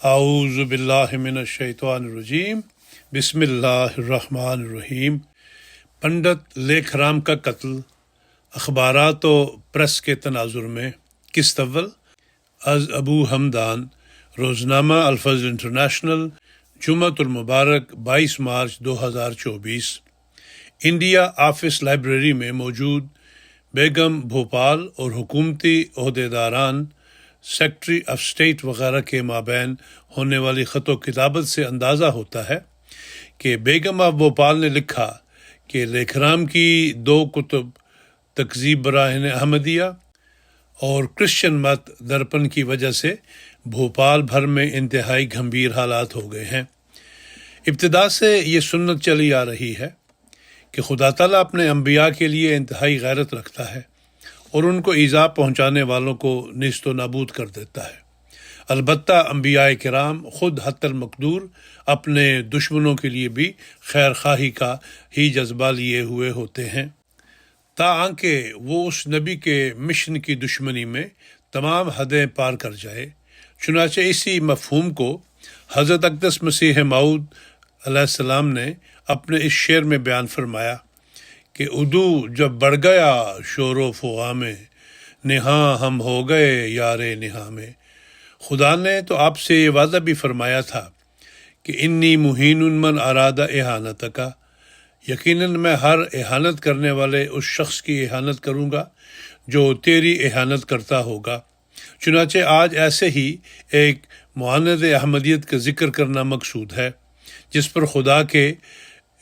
اعوذ باللہ من الشیطان الرجیم، بسم اللہ الرحمن الرحیم۔ پنڈت لیکھ رام کا قتل، اخبارات و پریس کے تناظر میں قسط اول از ابو حمدان، روزنامہ الفضل انٹرنیشنل، جمعۃ المبارک 22 مارچ 2024۔ انڈیا آفس لائبریری میں موجود بیگم بھوپال اور حکومتی عہدیداران، سیکرٹری آف اسٹیٹ وغیرہ کے مابین ہونے والی خط و کتابت سے اندازہ ہوتا ہے کہ بیگم آف بھوپال نے لکھا کہ لیکھ رام کی 2 کتب تکذیب براہین احمدیہ اور کرسچن مت درپن کی وجہ سے بھوپال بھر میں انتہائی گھمبیر حالات ہو گئے ہیں۔ ابتدا سے یہ سنت چلی آ رہی ہے کہ خدا تعالیٰ اپنے انبیاء کے لیے انتہائی غیرت رکھتا ہے اور ان کو ایذا پہنچانے والوں کو نیست و نابود کر دیتا ہے۔ البتہ انبیاء کرام خود حتی المقدور اپنے دشمنوں کے لیے بھی خیر خواہی کا ہی جذبہ لیے ہوئے ہوتے ہیں، تاکہ وہ اس نبی کے مشن کی دشمنی میں تمام حدیں پار کر جائے۔ چنانچہ اسی مفہوم کو حضرت اقدس مسیح موعود علیہ السلام نے اپنے اس شعر میں بیان فرمایا کہ ادو جب بڑھ گیا شور و فغاں میں، نہاں ہم ہو گئے یار نہاں میں۔ خدا نے تو آپ سے یہ وعدہ بھی فرمایا تھا کہ انی مہین من ارادہ احانت کا، یقیناً میں ہر احانت کرنے والے اس شخص کی احانت کروں گا جو تیری احانت کرتا ہوگا۔ چنانچہ آج ایسے ہی ایک معاند احمدیت کا ذکر کرنا مقصود ہے جس پر خدا کے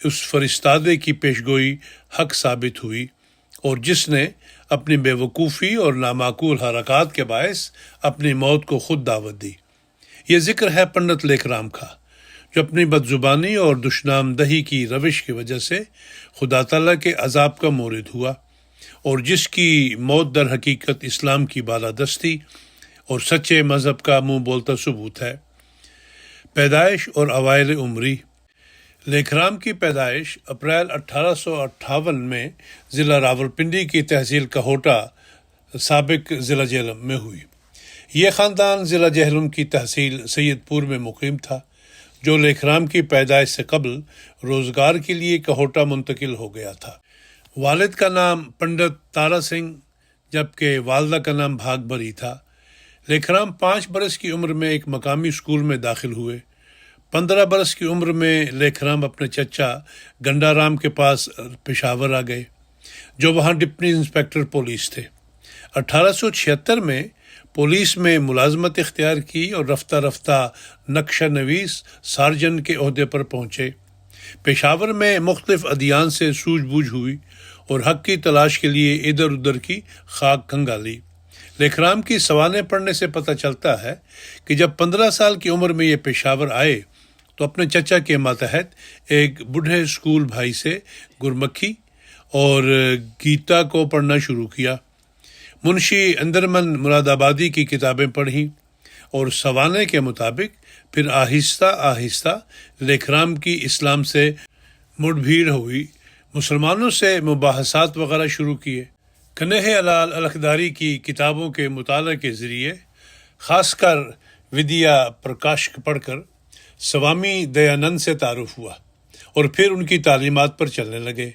اس فرستادے کی پیشگوئی حق ثابت ہوئی اور جس نے اپنی بے وقوفی اور نامعقول حرکات کے باعث اپنی موت کو خود دعوت دی۔ یہ ذکر ہے پنڈت لیکھ رام کا، جو اپنی بد زبانی اور دشنام دہی کی روش کی وجہ سے خدا تعالیٰ کے عذاب کا مورد ہوا اور جس کی موت در حقیقت اسلام کی بالادستی اور سچے مذہب کا منہ بولتا ثبوت ہے۔ پیدائش اور اوائل عمری۔ لیکھ رام کی پیدائش اپریل 1858 میں ضلع راولپنڈی کی تحصیل کہوٹہ سابق ضلع جہلم میں ہوئی۔ یہ خاندان ضلع جہلم کی تحصیل سید پور میں مقیم تھا، جو لیکھ رام کی پیدائش سے قبل روزگار کے لیے کہوٹہ منتقل ہو گیا تھا۔ والد کا نام پنڈت تارا سنگھ جبکہ والدہ کا نام بھاگ بھری تھا۔ لیکھ رام 5 برس کی عمر میں ایک مقامی اسکول میں داخل ہوئے۔ 15 برس کی عمر میں لیکھ رام اپنے چچا گنڈا رام کے پاس پشاور آ گئے، جو وہاں ڈپٹی انسپکٹر پولیس تھے۔ 1876 میں پولیس میں ملازمت اختیار کی اور رفتہ رفتہ نقشہ نویس سارجن کے عہدے پر پہنچے۔ پشاور میں مختلف ادیان سے سوجھ بوجھ ہوئی اور حق کی تلاش کے لیے ادھر ادھر کی خاک کھنگالی۔ لیکھ رام کی سوانح پڑھنے سے پتہ چلتا ہے کہ جب 15 سال کی عمر میں یہ پشاور آئے تو اپنے چچا کے ماتحت ایک بوڑھے اسکول بھائی سے گرمکھی اور گیتا کو پڑھنا شروع کیا۔ منشی اندرمن مراد آبادی کی کتابیں پڑھیں اور سوانح کے مطابق پھر آہستہ آہستہ لیکھ رام کی اسلام سے مڑ بھیڑ ہوئی، مسلمانوں سے مباحثات وغیرہ شروع کیے۔ کنہ الال الکھداری کی کتابوں کے مطالعے کے ذریعے خاص کر ودیا پرکاش پڑھ کر سوامی دیانند سے تعارف ہوا اور پھر ان کی تعلیمات پر چلنے لگے۔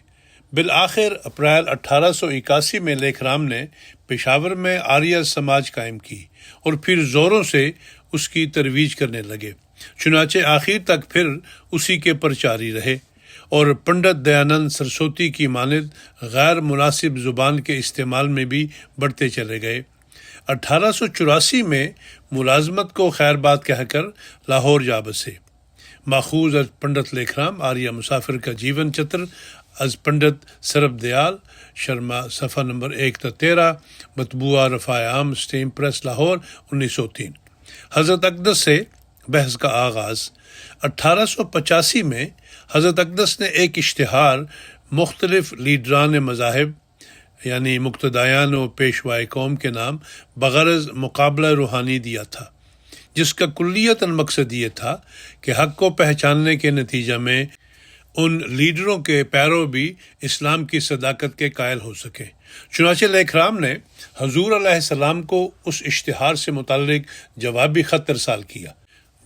بالآخر اپریل 1881 میں لیکھ رام نے پشاور میں آریہ سماج قائم کی اور پھر زوروں سے اس کی ترویج کرنے لگے۔ چنانچہ آخر تک پھر اسی کے پرچاری رہے اور پنڈت دیانند سرسوتی کی مانند غیر مناسب زبان کے استعمال میں بھی بڑھتے چلے گئے۔ 1884 میں ملازمت کو خیر بات کہہ کر لاہور جا بسے۔ ماخوذ از پنڈت لیکھ رام آریہ مسافر کا جیون چتر از پنڈت سرب دیال شرما، صفحہ نمبر 1 تا 13، مطبوعہ رفاع عام، اسٹیم پریس، لاہور، 1903۔ حضرت اقدس سے بحث کا آغاز۔ 1885 میں حضرت اقدس نے ایک اشتہار مختلف لیڈران مذاہب یعنی مقتدیان و پیشوائے قوم کے نام بغرض مقابلہ روحانی دیا تھا، جس کا کلیتاً مقصد یہ تھا کہ حق کو پہچاننے کے نتیجہ میں ان لیڈروں کے پیرو بھی اسلام کی صداقت کے قائل ہو سکیں۔ چنانچہ لیکھ رام نے حضور علیہ السلام کو اس اشتہار سے متعلق جوابی خط ارسال کیا،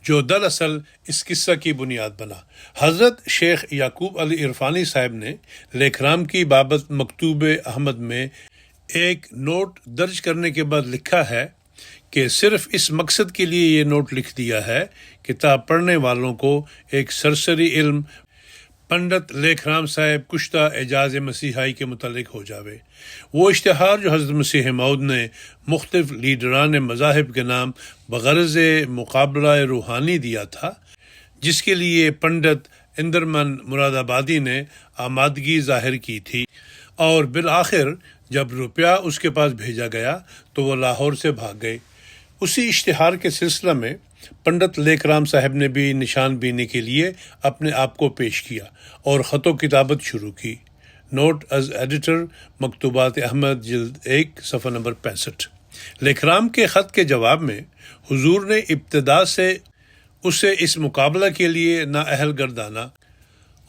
جو دراصل اس قصہ کی بنیاد بنا۔ حضرت شیخ یعقوب علی عرفانی صاحب نے لیکھرام کی بابت مکتوب احمد میں ایک نوٹ درج کرنے کے بعد لکھا ہے کہ صرف اس مقصد کے لیے یہ نوٹ لکھ دیا ہے کتاب پڑھنے والوں کو ایک سرسری علم پنڈت لیکھرام صاحب کشتہ اعجاز مسیحائی کے متعلق ہو جاوے۔ وہ اشتہار جو حضرت مسیح موعود نے مختلف لیڈران مذاہب کے نام بغرض مقابلہ روحانی دیا تھا، جس کے لیے پنڈت اندرمن مراد آبادی نے آمادگی ظاہر کی تھی، اور بالآخر جب روپیہ اس کے پاس بھیجا گیا تو وہ لاہور سے بھاگ گئے۔ اسی اشتہار کے سلسلہ میں پنڈت لیکرام صاحب نے بھی نشان بینی کے لیے اپنے آپ کو پیش کیا اور خط و کتابت شروع کی۔ نوٹ از ایڈیٹر، مکتوبات احمد جلد 1 صفحہ نمبر 65۔ لیکرام کے خط کے جواب میں حضور نے ابتدا سے اسے اس مقابلہ کے لیے نااہل گردانا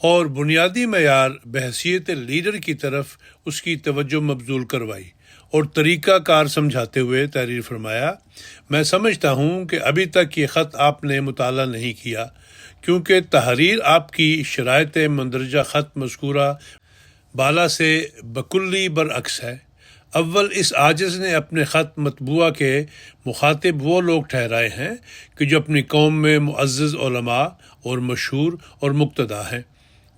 اور بنیادی معیار بحیثیت لیڈر کی طرف اس کی توجہ مبذول کروائی اور طریقہ کار سمجھاتے ہوئے تحریر فرمایا، میں سمجھتا ہوں کہ ابھی تک یہ خط آپ نے مطالعہ نہیں کیا، کیونکہ تحریر آپ کی شرائط مندرجہ خط مذکورہ بالا سے بکلی برعکس ہے۔ اول اس عاجز نے اپنے خط مطبوعہ کے مخاطب وہ لوگ ٹھہرائے ہیں کہ جو اپنی قوم میں معزز علماء اور مشہور اور مقتدی ہیں،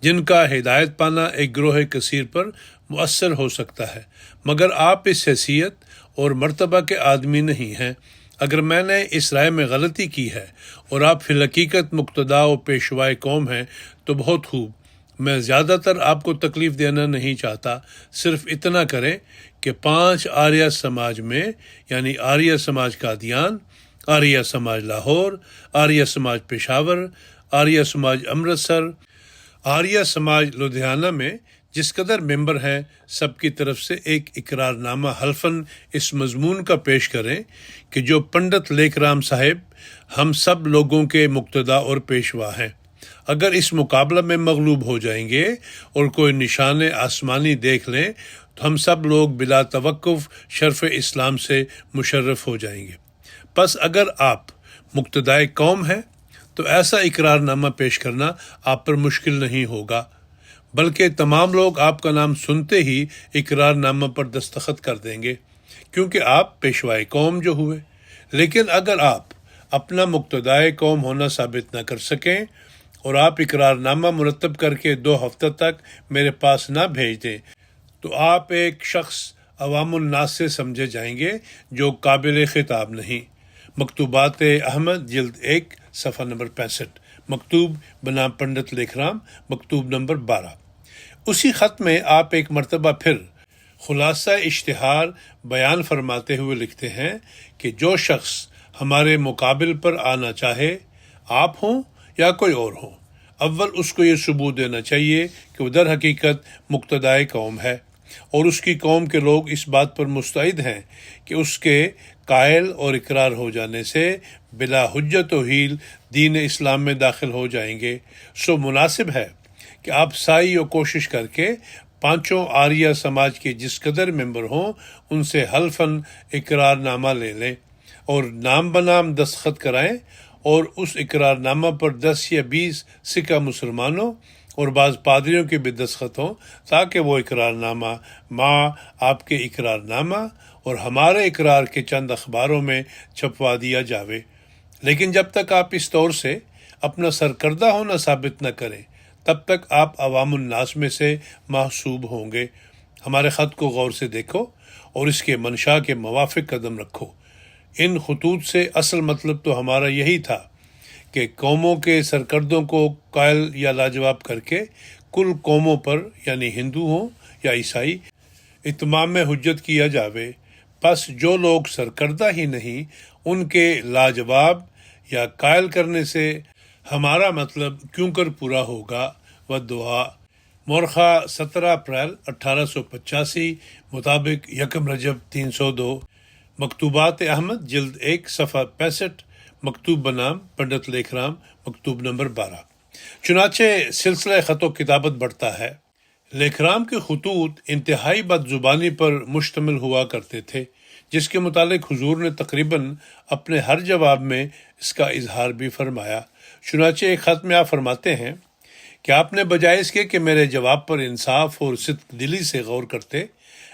جن کا ہدایت پانا ایک گروہ کثیر پر مؤثر ہو سکتا ہے، مگر آپ اس حیثیت اور مرتبہ کے آدمی نہیں ہیں۔ اگر میں نے اس رائے میں غلطی کی ہے اور آپ فی الحقیقت مقتدا و پیشوائے قوم ہیں تو بہت خوب، میں زیادہ تر آپ کو تکلیف دینا نہیں چاہتا، صرف اتنا کریں کہ 5 آریہ سماج میں، یعنی آریہ سماج قادیان، آریہ سماج لاہور، آریہ سماج پشاور، آریہ سماج امرتسر، آریہ سماج لدھیانہ میں جس قدر ممبر ہیں، سب کی طرف سے ایک اقرار نامہ حلفاً اس مضمون کا پیش کریں کہ جو پنڈت لیکرام صاحب ہم سب لوگوں کے مقتدا اور پیشوا ہیں، اگر اس مقابلہ میں مغلوب ہو جائیں گے اور کوئی نشان آسمانی دیکھ لیں تو ہم سب لوگ بلا توقف شرف اسلام سے مشرف ہو جائیں گے۔ پس اگر آپ مقتدائے قوم ہیں تو ایسا اقرار نامہ پیش کرنا آپ پر مشکل نہیں ہوگا، بلکہ تمام لوگ آپ کا نام سنتے ہی اقرار نامہ پر دستخط کر دیں گے، کیونکہ آپ پیشوائے قوم جو ہوئے۔ لیکن اگر آپ اپنا مقتدائے قوم ہونا ثابت نہ کر سکیں اور آپ اقرار نامہ مرتب کر کے 2 ہفتہ تک میرے پاس نہ بھیج دیں تو آپ ایک شخص عوام الناس سے سمجھے جائیں گے جو قابل خطاب نہیں۔ مکتوبات احمد جلد 1 صفحہ نمبر 65، مکتوب بنام پنڈت لیکرام، مکتوب نمبر 12۔ اسی خط میں آپ ایک مرتبہ پھر خلاصہ اشتہار بیان فرماتے ہوئے لکھتے ہیں کہ جو شخص ہمارے مقابل پر آنا چاہے، آپ ہوں یا کوئی اور ہو، اول اس کو یہ ثبوت دینا چاہیے کہ وہ در حقیقت مقتدائے قوم ہے اور اس کی قوم کے لوگ اس بات پر مستعد ہیں کہ اس کے قائل اور اقرار ہو جانے سے بلا حجت و حیل دین اسلام میں داخل ہو جائیں گے۔ سو مناسب ہے کہ آپ سعی و کوشش کر کے 5 آریہ سماج کے جس قدر ممبر ہوں ان سے حلفاً اقرار نامہ لے لیں اور نام بنام دستخط کرائیں، اور اس اقرار نامہ پر 10 یا 20 سکہ مسلمانوں اور بعض پادریوں کے بھی دستخط ہوں، تاکہ وہ اقرار نامہ ماں آپ کے اقرار نامہ اور ہمارے اقرار کے چند اخباروں میں چھپوا دیا جاوے۔ لیکن جب تک آپ اس طور سے اپنا سرکردہ ہونا ثابت نہ کریں، تب تک آپ عوام الناس میں سے محسوب ہوں گے۔ ہمارے خط کو غور سے دیکھو اور اس کے منشا کے موافق قدم رکھو۔ ان خطوط سے اصل مطلب تو ہمارا یہی تھا کہ قوموں کے سرکردوں کو قائل یا لاجواب کر کے کل قوموں پر، یعنی ہندو ہوں یا عیسائی، اتمام حجت کیا جاوے۔ پس جو لوگ سرکردہ ہی نہیں، ان کے لاجواب یا قائل کرنے سے ہمارا مطلب کیوں کر پورا ہوگا؟ و دعا مورخہ 17 اپریل 1885 مطابق 1 رجب 302، مکتوبات احمد جلد 1 صفحہ 65، مکتوب بنام پنڈت لیکرام، مکتوب نمبر 12۔ چنانچہ سلسلہ خط و کتابت بڑھتا ہے۔ لیکرام کے خطوط انتہائی بد زبانی پر مشتمل ہوا کرتے تھے، جس کے متعلق حضور نے تقریباً اپنے ہر جواب میں اس کا اظہار بھی فرمایا۔ چنانچہ ایک خط میں آپ فرماتے ہیں کہ آپ نے بجائے اس کے کہ میرے جواب پر انصاف اور صدق دلی سے غور کرتے،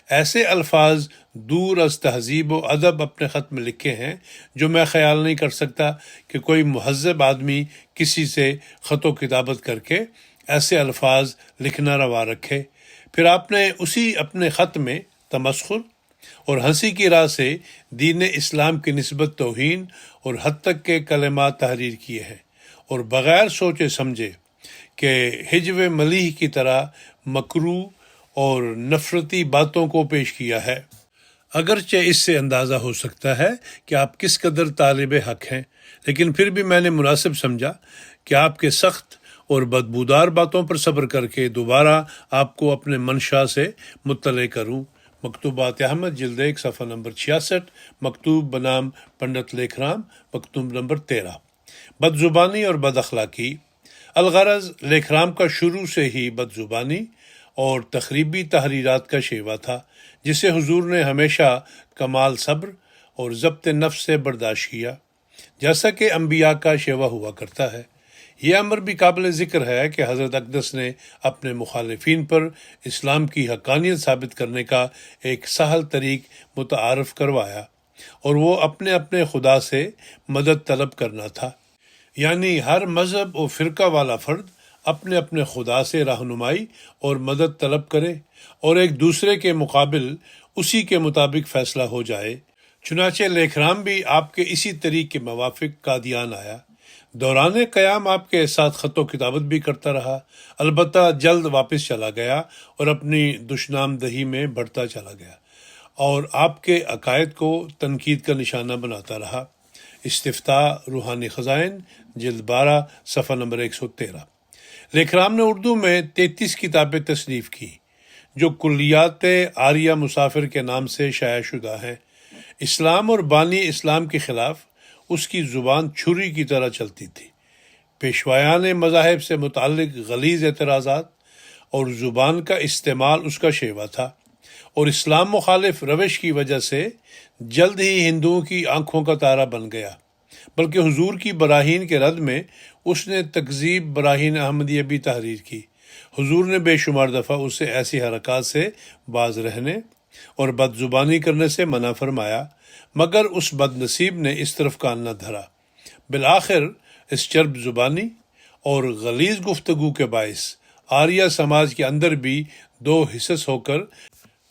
ایسے الفاظ دور از تہذیب و ادب اپنے خط میں لکھے ہیں جو میں خیال نہیں کر سکتا کہ کوئی مہذب آدمی کسی سے خط و کتابت کر کے ایسے الفاظ لکھنا روا رکھے۔ پھر آپ نے اسی اپنے خط میں تمسخر اور ہنسی کی راہ سے دین اسلام کی نسبت توہین اور حد تک کے کلمات تحریر کیے ہیں، اور بغیر سوچے سمجھے کہ ہجو ملیح کی طرح مکروہ اور نفرتی باتوں کو پیش کیا ہے۔ اگرچہ اس سے اندازہ ہو سکتا ہے کہ آپ کس قدر طالب حق ہیں، لیکن پھر بھی میں نے مناسب سمجھا کہ آپ کے سخت اور بدبودار باتوں پر صبر کر کے دوبارہ آپ کو اپنے منشا سے مطلع کروں۔ مکتوبات احمد جلد 1 صفحہ نمبر 66، مکتوب بنام پنڈت لیکھ رام، مکتوب نمبر 13۔ بد زبانی اور بد اخلاقی۔ الغرض لیکھ رام کا شروع سے ہی بد زبانی اور تخریبی تحریرات کا شیوا تھا، جسے حضور نے ہمیشہ کمال صبر اور ضبط نفس سے برداشت کیا، جیسا کہ انبیاء کا شیوا ہوا کرتا ہے۔ یہ امر بھی قابل ذکر ہے کہ حضرت اقدس نے اپنے مخالفین پر اسلام کی حقانیت ثابت کرنے کا ایک سہل طریق متعارف کروایا، اور وہ اپنے اپنے خدا سے مدد طلب کرنا تھا، یعنی ہر مذہب و فرقہ والا فرد اپنے اپنے خدا سے رہنمائی اور مدد طلب کرے اور ایک دوسرے کے مقابل اسی کے مطابق فیصلہ ہو جائے۔ چنانچہ لیکھ رام بھی آپ کے اسی طریق کے موافق قادیان آیا۔ دوران قیام آپ کے ساتھ خط و کتابت بھی کرتا رہا، البتہ جلد واپس چلا گیا اور اپنی دشنام دہی میں بڑھتا چلا گیا اور آپ کے عقائد کو تنقید کا نشانہ بناتا رہا۔ استفتاء روحانی خزائن جلد 12 صفحہ نمبر 113۔ لیکھ رام نے اردو میں 33 کتابیں تصنیف کی جو کلیات آریہ مسافر کے نام سے شائع شدہ ہیں۔ اسلام اور بانی اسلام کے خلاف اس کی زبان چھری کی طرح چلتی تھی۔ پیشوایان مذاہب سے متعلق غلیظ اعتراضات اور زبان کا استعمال اس کا شیوا تھا، اور اسلام مخالف روش کی وجہ سے جلد ہی ہندوؤں کی آنکھوں کا تارا بن گیا، بلکہ حضور کی براہین کے رد میں اس نے تکذیب براہین احمدیہ بھی تحریر کی۔ حضور نے بے شمار دفعہ اسے ایسی حرکات سے باز رہنے اور بد زبانی کرنے سے منع فرمایا، مگر اس بد نصیب نے اس طرف کان نہ دھرا۔ بالآخر اس چرب زبانی اور غلیظ گفتگو کے باعث آریہ سماج کے اندر بھی دو حصص ہو کر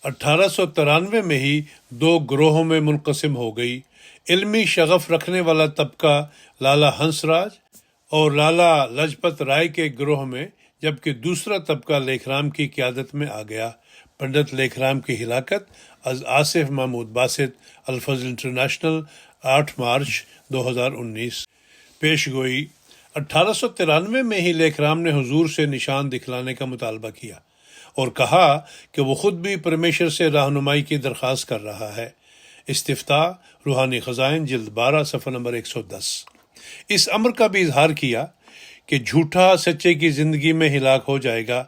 1893 میں ہی دو گروہوں میں منقسم ہو گئی۔ علمی شغف رکھنے والا طبقہ لالا ہنس راج اور لالا لاجپت رائے کے گروہ میں، جبکہ دوسرا طبقہ لیکھ رام کی قیادت میں آ گیا۔ پنڈت لیکھ رام کی ہلاکت از آصف محمود باسط، الفضل انٹرنیشنل، 8 مارچ 2019۔ پیش گوئی۔ 1893 میں ہی لیکھ رام نے حضور سے نشان دکھلانے کا مطالبہ کیا اور کہا کہ وہ خود بھی پرمیشر سے رہنمائی کی درخواست کر رہا ہے۔ استفتاء روحانی خزائن جلد 12 صفحہ نمبر 110۔ اس امر کا بھی اظہار کیا کہ جھوٹا سچے کی زندگی میں ہلاک ہو جائے گا۔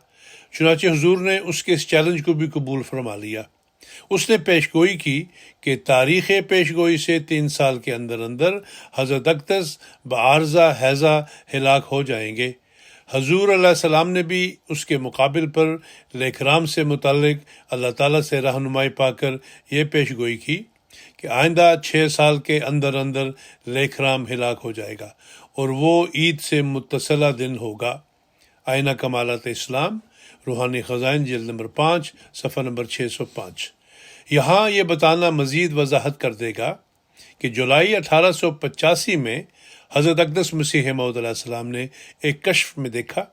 چنانچہ حضور نے اس کے اس چیلنج کو بھی قبول فرما لیا۔ اس نے پیش گوئی کی کہ تاریخ پیش گوئی سے 3 سال کے اندر اندر حضرت اقدس بعارضہ حیضہ ہلاک ہو جائیں گے۔ حضور علیہ السلام نے بھی اس کے مقابل پر لیکھ رام سے متعلق اللہ تعالیٰ سے رہنمائی پا کر یہ پیش گوئی کی کہ آئندہ 6 سال کے اندر اندر لیکھ رام ہلاک ہو جائے گا، اور وہ عید سے متصلہ دن ہوگا۔ آئینہ کمالات اسلام روحانی خزائن جلد نمبر 5 صفحہ نمبر 605۔ یہاں یہ بتانا مزید وضاحت کر دے گا کہ جولائی 1885 میں حضرت اقدس مسیح موعود علیہ السلام نے ایک کشف میں دیکھا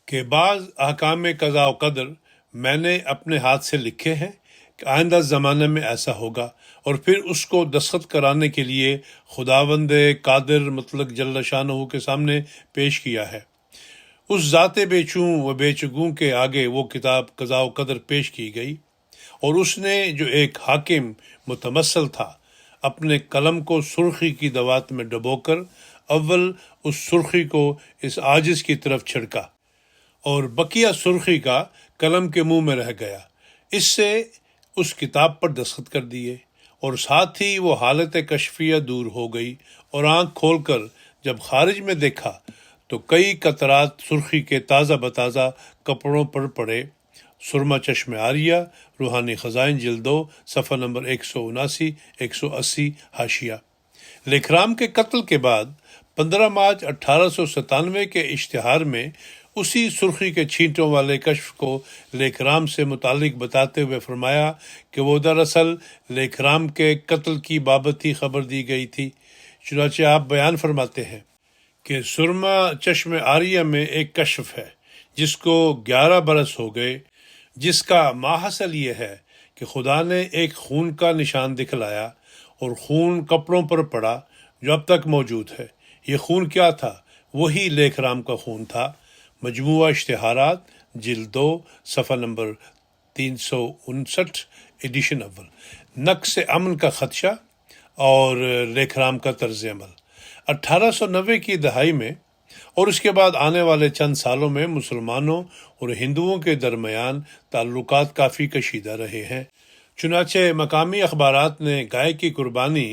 کہ بعض احکام قضاء و قدر میں نے اپنے ہاتھ سے لکھے ہیں کہ آئندہ زمانے میں ایسا ہوگا، اور پھر اس کو دستخط کرانے کے لیے خداوند قادر مطلق جل شانہ کے سامنے پیش کیا ہے۔ اس ذات بے چوں و بے چگوں کے آگے وہ کتاب قضاء و قدر پیش کی گئی، اور اس نے جو ایک حاکم متمثل تھا اپنے قلم کو سرخی کی دوات میں ڈبو کر اول اس سرخی کو اس عاجز کی طرف چھڑکا، اور بقیہ سرخی کا قلم کے منہ میں رہ گیا۔ اس سے اس کتاب پر دستخط کر دیے، اور ساتھ ہی وہ حالت کشفیہ دور ہو گئی، اور آنکھ کھول کر جب خارج میں دیکھا تو کئی قطرات سرخی کے تازہ بتازہ کپڑوں پر پڑے۔ سرما چشم آریہ، روحانی خزائن جلد 2 صفحہ نمبر 179 180 حاشیہ۔ لیکھرام کے قتل کے بعد 15 مارچ 1897 کے اشتہار میں اسی سرخی کے چھینٹوں والے کشف کو لیکھرام سے متعلق بتاتے ہوئے فرمایا کہ وہ دراصل لیکھرام کے قتل کی بابت ہی خبر دی گئی تھی۔ چنانچہ آپ بیان فرماتے ہیں کہ سرما چشم آریہ میں ایک کشف ہے جس کو 11 برس ہو گئے، جس کا ماحصل یہ ہے کہ خدا نے ایک خون کا نشان دکھلایا اور خون کپڑوں پر پڑا جو اب تک موجود ہے۔ یہ خون کیا تھا؟ وہی لیکھرام کا خون تھا۔ مجموعہ اشتہارات جلد 2 صفحہ نمبر 359 ایڈیشن اول۔ نقص امن کا خدشہ اور لیکھرام کا طرز عمل۔ 1890 کی دہائی میں اور اس کے بعد آنے والے چند سالوں میں مسلمانوں اور ہندوؤں کے درمیان تعلقات کافی کشیدہ رہے ہیں۔ چنانچہ مقامی اخبارات نے گائے کی قربانی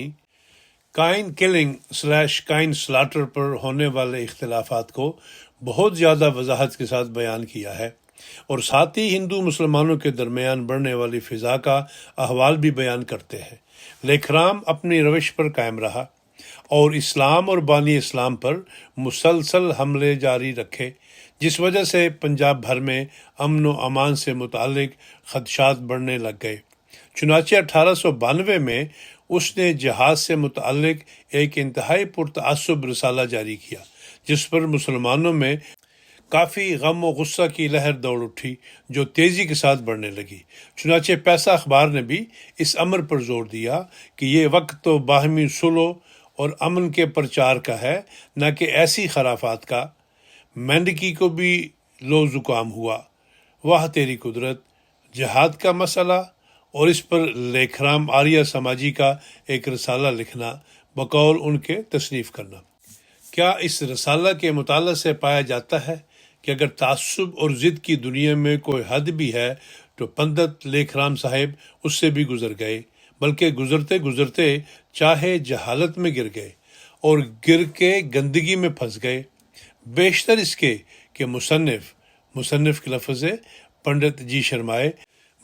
کائن کلنگ / کائن سلاٹر پر ہونے والے اختلافات کو بہت زیادہ وضاحت کے ساتھ بیان کیا ہے، اور ساتھ ہی ہندو مسلمانوں کے درمیان بڑھنے والی فضا کا احوال بھی بیان کرتے ہیں۔ لیکھرام اپنی روش پر قائم رہا اور اسلام اور بانی اسلام پر مسلسل حملے جاری رکھے، جس وجہ سے پنجاب بھر میں امن و امان سے متعلق خدشات بڑھنے لگ گئے۔ چنانچہ 1892 میں اس نے جہاد سے متعلق ایک انتہائی پرتعصب رسالہ جاری کیا، جس پر مسلمانوں میں کافی غم و غصہ کی لہر دوڑ اٹھی جو تیزی کے ساتھ بڑھنے لگی۔ چنانچہ پیسہ اخبار نے بھی اس امر پر زور دیا کہ یہ وقت تو باہمی صلح اور امن کے پرچار کا ہے، نہ کہ ایسی خرافات کا۔ مینڈکی کو بھی لو زکام ہوا۔ واہ تیری قدرت! جہاد کا مسئلہ اور اس پر لیکھرام آریہ سماجی کا ایک رسالہ لکھنا، بقول ان کے تصنیف کرنا۔ کیا اس رسالہ کے مطالعہ سے پایا جاتا ہے کہ اگر تعصب اور ضد کی دنیا میں کوئی حد بھی ہے تو پنڈت لیکھرام صاحب اس سے بھی گزر گئے، بلکہ گزرتے گزرتے چاہے جہالت میں گر گئے اور گر کے گندگی میں پھنس گئے۔ بیشتر اس کے کہ مصنف کے لفظ ہے پنڈت جی شرمائے،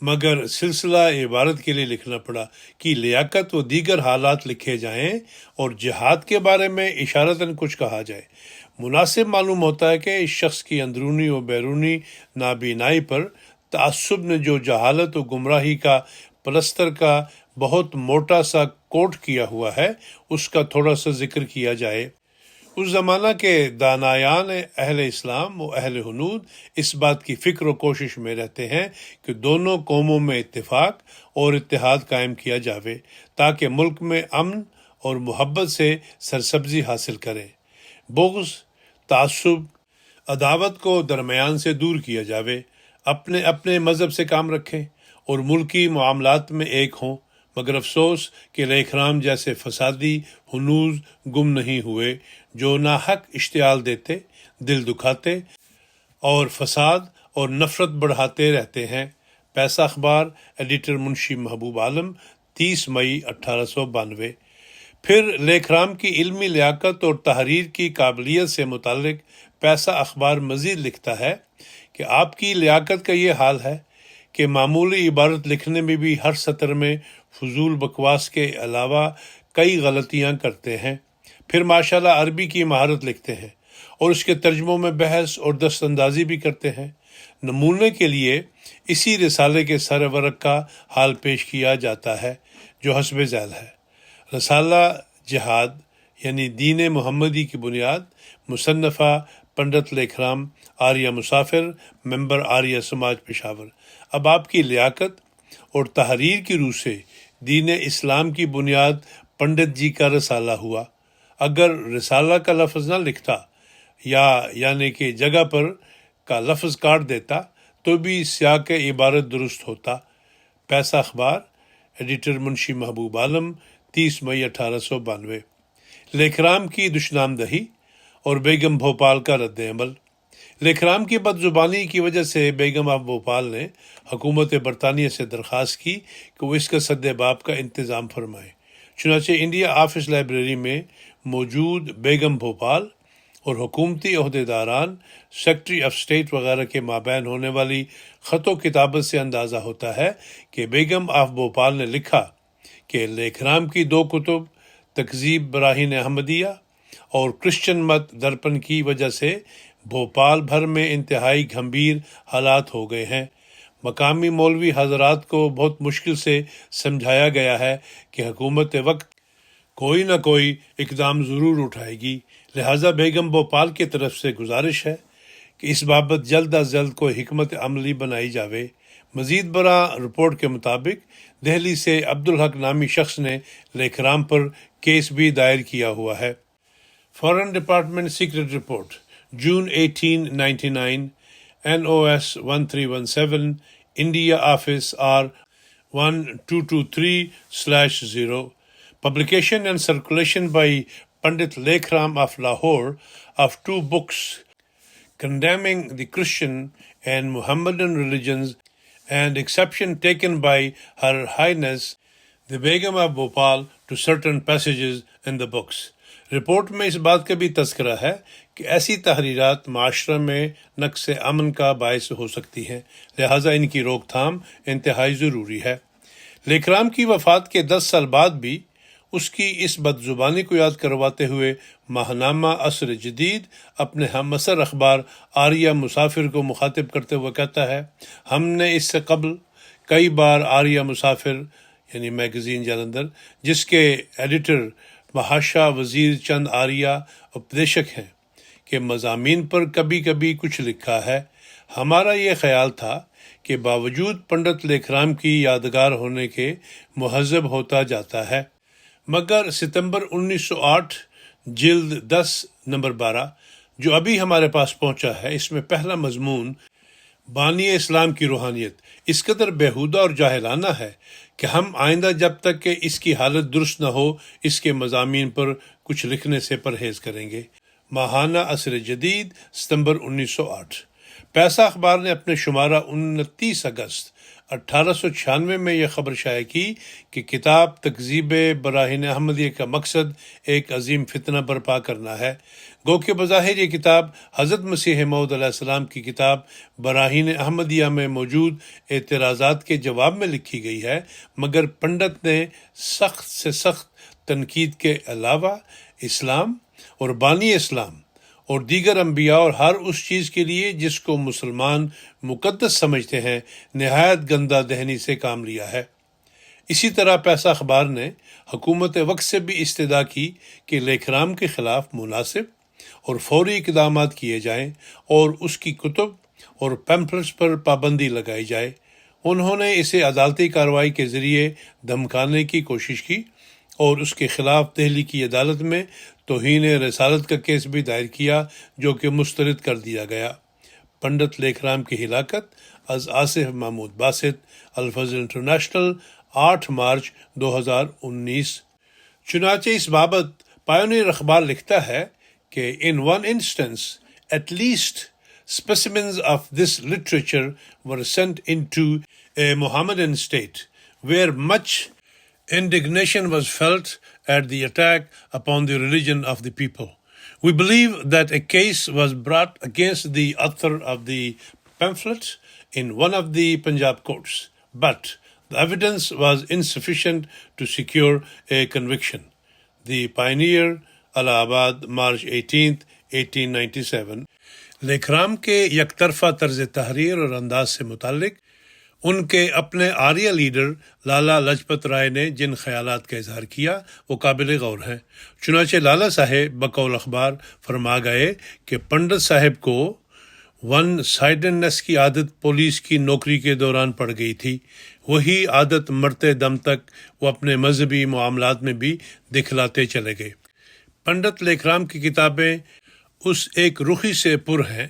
مگر سلسلہ عبارت کے لیے لکھنا پڑا کہ لیاقت و دیگر حالات لکھے جائیں اور جہاد کے بارے میں اشارتاً کچھ کہا جائے۔ مناسب معلوم ہوتا ہے کہ اس شخص کی اندرونی و بیرونی نابینائی پر تعصب نے جو جہالت و گمراہی کا پلستر کا بہت موٹا سا کوٹ کیا ہوا ہے، اس کا تھوڑا سا ذکر کیا جائے۔ اس زمانہ کے دانایان اہل اسلام و اہل ہنود اس بات کی فکر و کوشش میں رہتے ہیں کہ دونوں قوموں میں اتفاق اور اتحاد قائم کیا جاوے تاکہ ملک میں امن اور محبت سے سرسبزی حاصل کریں۔ بغض، تعصب، عداوت کو درمیان سے دور کیا جاوے، اپنے اپنے مذہب سے کام رکھیں اور ملکی معاملات میں ایک ہوں۔ مگر افسوس کہ لیکھرام جیسے فسادی ہنوز گم نہیں ہوئے جو ناحق اشتعال دیتے، دل دکھاتے اور فساد اور نفرت بڑھاتے رہتے ہیں۔ پیسہ اخبار، ایڈیٹر منشی محبوب عالم، 30 مئی 1892۔ پھر لیکھرام کی علمی لیاقت اور تحریر کی قابلیت سے متعلق پیسہ اخبار مزید لکھتا ہے کہ آپ کی لیاقت کا یہ حال ہے کہ معمولی عبارت لکھنے میں بھی ہر سطر میں فضول بکواس کے علاوہ کئی غلطیاں کرتے ہیں، پھر ماشاءاللہ عربی کی مہارت لکھتے ہیں اور اس کے ترجموں میں بحث اور دست اندازی بھی کرتے ہیں۔ نمونے کے لیے اسی رسالے کے سر ورق کا حال پیش کیا جاتا ہے جو حسب ذیل ہے۔ رسالہ جہاد یعنی دین محمدی کی بنیاد، مصنفہ پنڈت لیکھرام آریہ مسافر، ممبر آریہ سماج پشاور۔ اب آپ کی لیاقت اور تحریر کی روح سے دین اسلام کی بنیاد پنڈت جی کا رسالہ ہوا۔ اگر رسالہ کا لفظ نہ لکھتا یعنی کہ جگہ پر کا لفظ کاٹ دیتا تو بھی سیاق عبارت درست ہوتا۔ پیسہ اخبار، ایڈیٹر منشی محبوب عالم، 30 مئی 1892۔ لیکھرام کی دشنامدہی اور بیگم بھوپال کا رد عمل۔ لیکھرام کی بد زبانی کی وجہ سے بیگم آف بھوپال نے حکومت برطانیہ سے درخواست کی کہ وہ اس کا سد باب کا انتظام فرمائے۔ چنانچہ انڈیا آفس لائبریری میں موجود بیگم بھوپال اور حکومتی عہدیداران، سیکرٹری آف اسٹیٹ وغیرہ کے مابین ہونے والی خط و کتابت سے اندازہ ہوتا ہے کہ بیگم آف بھوپال نے لکھا کہ لیکھرام کی 2 کتب تکذیب براہین احمدیہ اور کرسچن مت درپن کی وجہ سے بھوپال بھر میں انتہائی گھمبیر حالات ہو گئے ہیں۔ مقامی مولوی حضرات کو بہت مشکل سے سمجھایا گیا ہے کہ حکومت وقت کوئی نہ کوئی اقدام ضرور اٹھائے گی، لہٰذا بیگم بھوپال کی طرف سے گزارش ہے کہ اس بابت جلد از جلد کوئی حکمت عملی بنائی جاوے۔ مزید برآں رپورٹ کے مطابق دہلی سے عبدالحق نامی شخص نے لیکھرام پر کیس بھی دائر کیا ہوا ہے۔ Foreign department secret report June 1899 NOS 1317 India Office R 1223/0 Publication and circulation by Pandit Lekhram of Lahore of 2 books condemning the Christian and Muhammadan religions and exception taken by Her Highness the Begum of Bhopal to certain passages in the books۔ Report میں اس بات کا بھی تذکرہ ہے کہ ایسی تحریرات معاشرہ میں نقص امن کا باعث ہو سکتی ہیں، لہٰذا ان کی روک تھام انتہائی ضروری ہے۔ لیکھرام کی وفات کے 10 سال بعد بھی اس کی اس بد زبانی کو یاد کرواتے ہوئے ماہنامہ عصر جدید اپنے ہم عصر اخبار آریہ مسافر کو مخاطب کرتے ہوئے کہتا ہے، ہم نے اس سے قبل کئی بار آریہ مسافر یعنی میگزین جلندھر، جس کے ایڈیٹر بحاشا وزیر چند آریہ اپدیشک ہیں، کے مضامین پر کبھی کبھی کچھ لکھا ہے۔ ہمارا یہ خیال تھا کہ باوجود پنڈت لیکھرام کی یادگار ہونے کے مہذب ہوتا جاتا ہے، مگر ستمبر 1908 جلد 10 نمبر 12 جو ابھی ہمارے پاس پہنچا ہے، اس میں پہلا مضمون بانی اسلام کی روحانیت اس قدر بیہودہ اور جاہلانہ ہے کہ ہم آئندہ جب تک کہ اس کی حالت درست نہ ہو اس کے مضامین پر کچھ لکھنے سے پرہیز کریں گے۔ ماہانہ عصر جدید ستمبر 1908۔ پیسہ اخبار نے اپنے شمارہ 29 اگست 1896 میں یہ خبر شائع کی کہ کتاب تکذیب براہین احمدیہ کا مقصد ایک عظیم فتنہ برپا کرنا ہے۔ گو کہ بظاہر یہ کتاب حضرت مسیح موعود علیہ السلام کی کتاب براہین احمدیہ میں موجود اعتراضات کے جواب میں لکھی گئی ہے، مگر پنڈت نے سخت سے سخت تنقید کے علاوہ اسلام اور بانی اسلام اور دیگر انبیاء اور ہر اس چیز کے لیے جس کو مسلمان مقدس سمجھتے ہیں نہایت گندہ دہنی سے کام لیا ہے۔ اسی طرح پیسہ اخبار نے حکومت وقت سے بھی استدعا کی کہ لیکھرام کے خلاف مناسب اور فوری اقدامات کیے جائیں اور اس کی کتب اور پیمفلٹس پر پابندی لگائی جائے۔ انہوں نے اسے عدالتی کارروائی کے ذریعے دھمکانے کی کوشش کی اور اس کے خلاف دہلی کی عدالت میں توہین رسالت کا کیس بھی دائر کیا، جو کہ مسترد کر دیا گیا۔ پنڈت لیکھرام کی ہلاکت از آصف محمود باسط، الفضل انٹرنیشنل، 8 مارچ 2019۔ چنانچہ اس بابت پائونیئر اخبار لکھتا ہے کہ in one instance at least specimens of this literature were sent into a Mohammedan state where much indignation was felt at the attack upon the religion of the people. We believe that a case was brought against the author of the pamphlets in one of the Punjab courts, but the evidence was insufficient to secure a conviction. The Pioneer, Allahabad, March 18, 1897۔ لیکھرام کے یک طرفہ طرز تحریر اور انداز سے متعلق ان کے اپنے آریہ لیڈر لالا لاجپت رائے نے جن خیالات کا اظہار کیا وہ قابل غور ہیں۔ چنانچہ لالا صاحب بقول اخبار فرما گئے کہ پنڈت صاحب کو ون سائیڈنس کی عادت پولیس کی نوکری کے دوران پڑ گئی تھی، وہی عادت مرتے دم تک وہ اپنے مذہبی معاملات میں بھی دکھلاتے چلے گئے۔ پنڈت لیکھرام کی کتابیں اس ایک رخی سے پر ہیں۔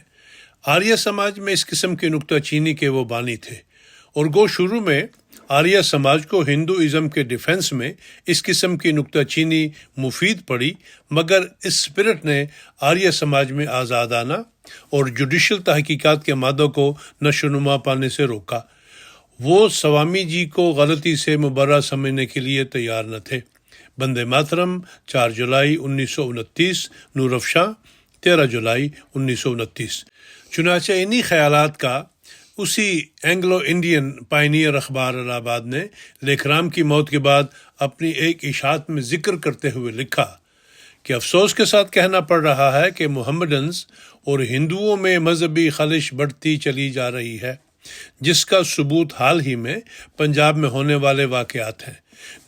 آریہ سماج میں اس قسم کی نکتہ چینی کے وہ بانی تھے، اور گو شروع میں آریہ سماج کو ہندوازم کے ڈیفنس میں اس قسم کی نکتہ چینی مفید پڑی، مگر اس اسپرٹ نے آریہ سماج میں آزادانہ اور جوڈیشل تحقیقات کے مادوں کو نشو و نما پانے سے روکا۔ وہ سوامی جی کو غلطی سے مبرہ سمجھنے کے لیے تیار نہ تھے۔ بندے ماترم 4 جولائی 1929، نور افشاں 13 جولائی 1929۔ چنانچہ انہی خیالات کا اسی اینگلو انڈین پائنیئر اخبار الہ آباد نے لیکھ رام کی موت کے بعد اپنی ایک اشاعت میں ذکر کرتے ہوئے لکھا کہ افسوس کے ساتھ کہنا پڑ رہا ہے کہ محمڈنز اور ہندوؤں میں مذہبی خلش بڑھتی چلی جا رہی ہے، جس کا ثبوت حال ہی میں پنجاب میں ہونے والے واقعات ہیں۔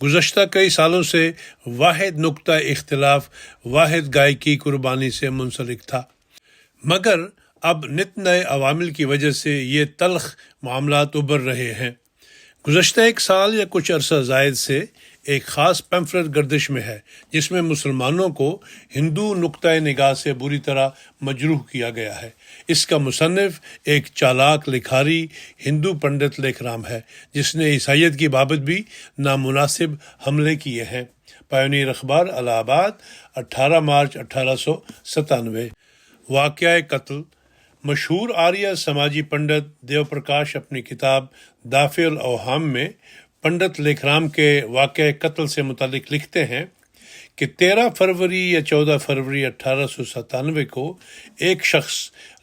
گزشتہ کئی سالوں سے واحد نقطہ اختلاف واحد گائے کی قربانی سے منسلک تھا، مگر اب نت نئے عوامل کی وجہ سے یہ تلخ معاملات ابھر رہے ہیں۔ گزشتہ 1 سال یا کچھ عرصہ زائد سے ایک خاص پیمفلٹ گردش میں ہے جس میں مسلمانوں کو ہندو نقطۂ نگاہ سے بری طرح مجروح کیا گیا ہے۔ اس کا مصنف ایک چالاک لکھاری ہندو پنڈت لیکھ رام ہے جس نے عیسائیت کی بابت بھی نامناسب حملے کیے ہیں۔ پائنیئر اخبار الہ آباد 18 مارچ 1897۔ واقعہ قتل۔ مشہور آریہ سماجی پنڈت دیو پرکاش اپنی کتاب دافع الاوہام میں پنڈت لیکھ رام کے واقعہ قتل سے متعلق لکھتے ہیں کہ 13 فروری یا 14 فروری 1897 کو ایک شخص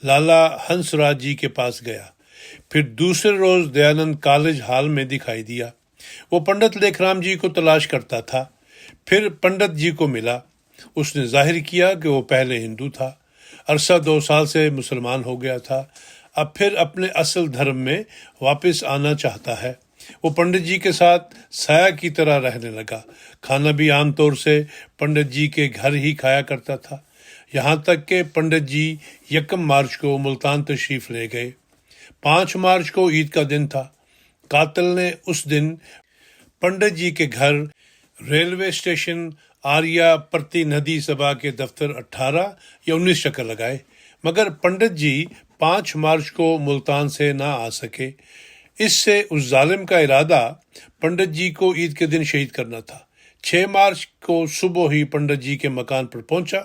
لالا ہنس راج جی کے پاس گیا، پھر دوسرے روز دیانند کالج ہال میں دکھائی دیا۔ وہ پنڈت لیکھ رام جی کو تلاش کرتا تھا، پھر پنڈت جی کو ملا۔ اس نے ظاہر کیا کہ وہ پہلے ہندو تھا، عرصہ 2 سال سے مسلمان ہو گیا تھا، اب پھر اپنے اصل دھرم میں واپس آنا چاہتا ہے۔ وہ پنڈت جی کے ساتھ سایہ کی طرح رہنے لگا، کھانا بھی عام طور سے پنڈت جی کے گھر ہی کھایا کرتا تھا، یہاں تک کہ پنڈت جی 1 مارچ کو ملتان تشریف لے گئے۔ 5 مارچ کو عید کا دن تھا۔ قاتل نے اس دن پنڈت جی کے گھر، ریلوے اسٹیشن، آریہ پرتی ندی سبھا کے دفتر 18 یا 19 چکر لگائے، مگر پنڈت جی 5 مارچ کو ملتان سے نہ آ سکے۔ اس سے اس ظالم کا ارادہ پنڈت جی کو عید کے دن شہید کرنا تھا۔ 6 مارچ کو صبح ہی پنڈت جی کے مکان پر پہنچا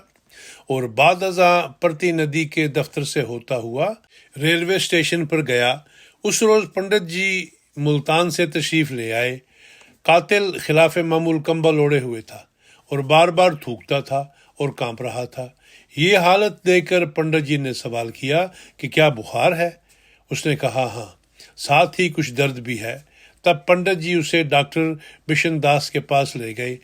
اور بعد ازاں پرتی ندی کے دفتر سے ہوتا ہوا ریلوے اسٹیشن پر گیا۔ اس روز پنڈت جی ملتان سے تشریف لے آئے۔ قاتل خلاف معمول کمبل اوڑھے ہوئے تھا اور بار بار تھوکتا تھا اور کانپ رہا تھا۔ یہ حالت دیکھ کر پنڈت جی نے سوال کیا کہ کیا بخار ہے؟ اس نے کہا ہاں، ساتھ ہی کچھ درد بھی ہے۔ تب پنڈت جی اسے ڈاکٹر بشن داس کے پاس لے گئے۔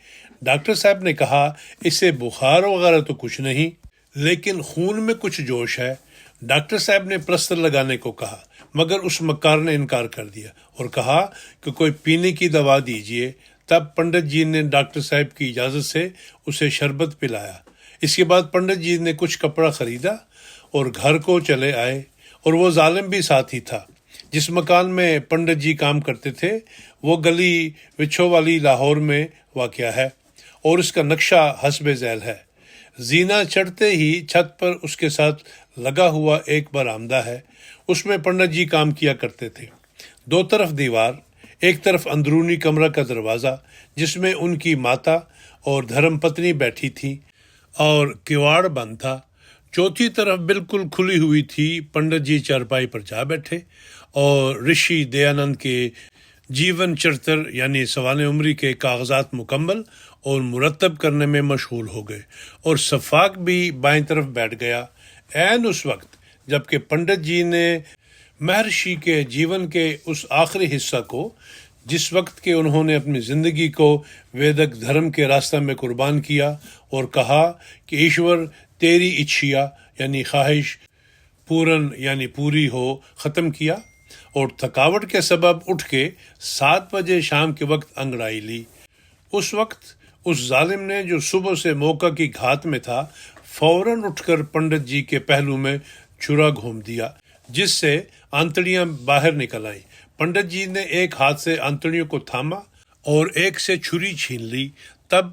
ڈاکٹر صاحب نے کہا اسے بخار وغیرہ تو کچھ نہیں، لیکن خون میں کچھ جوش ہے۔ ڈاکٹر صاحب نے پلسٹر لگانے کو کہا، مگر اس مکار نے انکار کر دیا اور کہا کہ کوئی پینے کی دوا دیجیے۔ تب پنڈت جی نے ڈاکٹر صاحب کی اجازت سے اسے شربت پلایا۔ اس کے بعد پنڈت جی نے کچھ کپڑا خریدا اور گھر کو چلے آئے، اور وہ ظالم بھی ساتھ ہی تھا۔ جس مکان میں پنڈت جی کام کرتے تھے وہ گلی وچھو والی لاہور میں واقع ہے اور اس کا نقشہ حسب ذیل ہے۔ زینہ چڑھتے ہی چھت پر اس کے ساتھ لگا ہوا ایک برآمدہ ہے، اس میں پنڈت جی کام کیا کرتے تھے۔ 2 طرف دیوار، ایک طرف اندرونی کمرہ کا دروازہ جس میں ان کی ماتا اور دھرم پتنی بیٹھی تھی اور کواڑ بند تھا۔ چوتھی طرف بالکل کھلی ہوئی تھی۔ پنڈت جی چارپائی پر جا بیٹھے اور رشی دیانند کے جیون چرتر یعنی سوانح عمری کے کاغذات مکمل اور مرتب کرنے میں مشغول ہو گئے، اور سفاق بھی بائیں طرف بیٹھ گیا۔ عین اس وقت جبکہ پنڈت جی نے مہرشی کے جیون کے اس آخری حصہ کو، جس وقت کہ انہوں نے اپنی زندگی کو ویدک دھرم کے راستہ میں قربان کیا اور کہا کہ ایشور تیری اچھیا یعنی خواہش پورن یعنی پوری ہو، ختم کیا، اور تھکاوٹ کے سبب اٹھ کے 7 بجے شام کے وقت انگڑائی لی۔ اس وقت اس ظالم نے جو صبح سے موقع کی گھات میں تھا فوراً اٹھ کر پنڈت جی کے پہلو میں چھرا گھوم دیا، جس سے آنتڑیاں باہر نکل آئیں۔ پنڈت جی نے ایک ہاتھ سے آنتڑیوں کو تھاما اور ایک سے چھری چھین لی۔ تب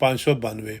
592।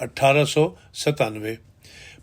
1897।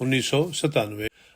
1997।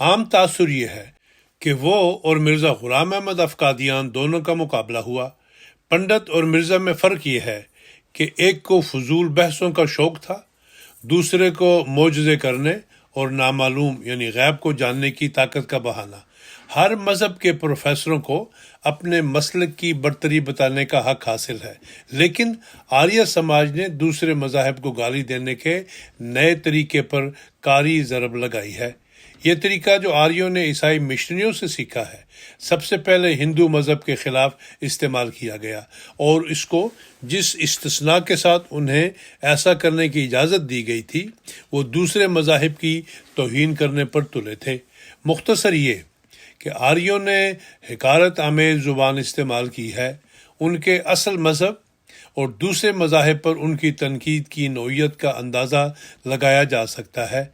عام تاثر یہ ہے کہ وہ اور مرزا غلام احمد افقادیان دونوں کا مقابلہ ہوا۔ پنڈت اور مرزا میں فرق یہ ہے کہ ایک کو فضول بحثوں کا شوق تھا، دوسرے کو معجزے کرنے اور نامعلوم یعنی غیب کو جاننے کی طاقت کا بہانہ۔ ہر مذہب کے پروفیسروں کو اپنے مسلک کی برتری بتانے کا حق حاصل ہے، لیکن آریہ سماج نے دوسرے مذاہب کو گالی دینے کے نئے طریقے پر کاری ضرب لگائی ہے۔ یہ طریقہ جو آریوں نے عیسائی مشنریوں سے سیکھا ہے، سب سے پہلے ہندو مذہب کے خلاف استعمال کیا گیا، اور اس کو جس استثناء کے ساتھ انہیں ایسا کرنے کی اجازت دی گئی تھی وہ دوسرے مذاہب کی توہین کرنے پر تلے تھے۔ مختصر یہ کہ آریوں نے حقارت آمیز زبان استعمال کی ہے۔ ان کے اصل مذہب اور دوسرے مذاہب پر ان کی تنقید کی نوعیت کا اندازہ لگایا جا سکتا ہے۔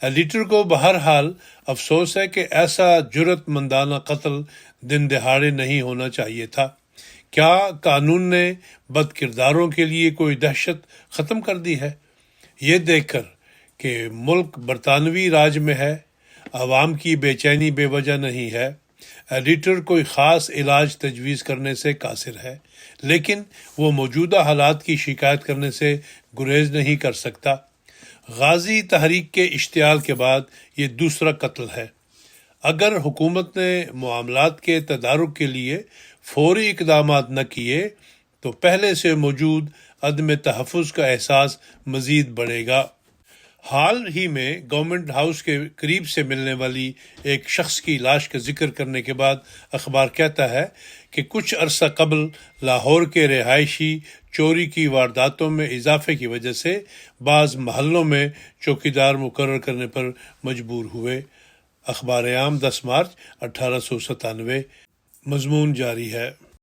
ایڈیٹر کو بہرحال افسوس ہے کہ ایسا جرأت مندانہ قتل دن دہاڑے نہیں ہونا چاہیے تھا۔ کیا قانون نے بد کرداروں کے لیے کوئی دہشت ختم کر دی ہے؟ یہ دیکھ کر کہ ملک برطانوی راج میں ہے، عوام کی بے چینی بے وجہ نہیں ہے، ایڈیٹر کوئی خاص علاج تجویز کرنے سے قاصر ہے، لیکن وہ موجودہ حالات کی شکایت کرنے سے گریز نہیں کر سکتا۔ غازی تحریک کے اشتعال کے بعد یہ دوسرا قتل ہے۔ اگر حکومت نے معاملات کے تدارک کے لیے فوری اقدامات نہ کیے تو پہلے سے موجود عدم تحفظ کا احساس مزید بڑھے گا۔ حال ہی میں گورنمنٹ ہاؤس کے قریب سے ملنے والی ایک شخص کی لاش کا ذکر کرنے کے بعد اخبار کہتا ہے کہ کچھ عرصہ قبل لاہور کے رہائشی چوری کی وارداتوں میں اضافے کی وجہ سے بعض محلوں میں چوکیدار مقرر کرنے پر مجبور ہوئے۔ اخبار عام 10 مارچ 1897۔ مضمون جاری ہے۔